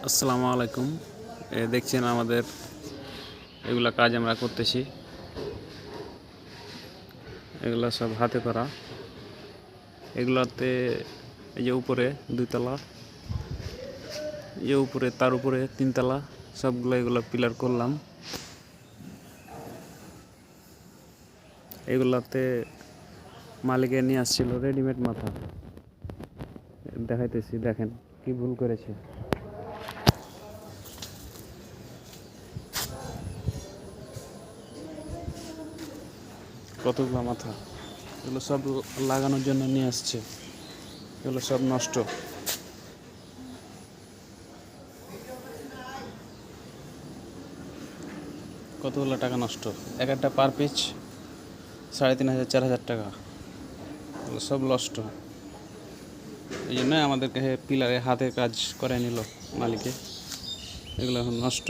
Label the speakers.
Speaker 1: আসসালামু আলাইকুম। দেখছেন আমাদের এগুলা কাজ আমরা করতেছি। এগুলা সব হাতে করা। এগুলাতে এই যে উপরে 2 তলা, এই উপরে তার উপরে 3 তলা, সবগুলো এগুলা পিলার করলাম। এগুলাতে মালিকে নিয়ে আসছিল রেডিমেড মাথা। দেখাইতেছি, দেখেন কি ভুল করেছে। কতগুলো মাথা, এগুলো সব লাগানোর জন্য নিয়ে আসছে, এগুলো সব নষ্ট। কতগুলো টাকা নষ্ট, এক একটা পার পিস 3,500 4,000 টাকা, এগুলো সব নষ্ট। এই জন্য আমাদেরকে পিলারে হাতে কাজ করে নিল মালিকে, এগুলো এখন নষ্ট।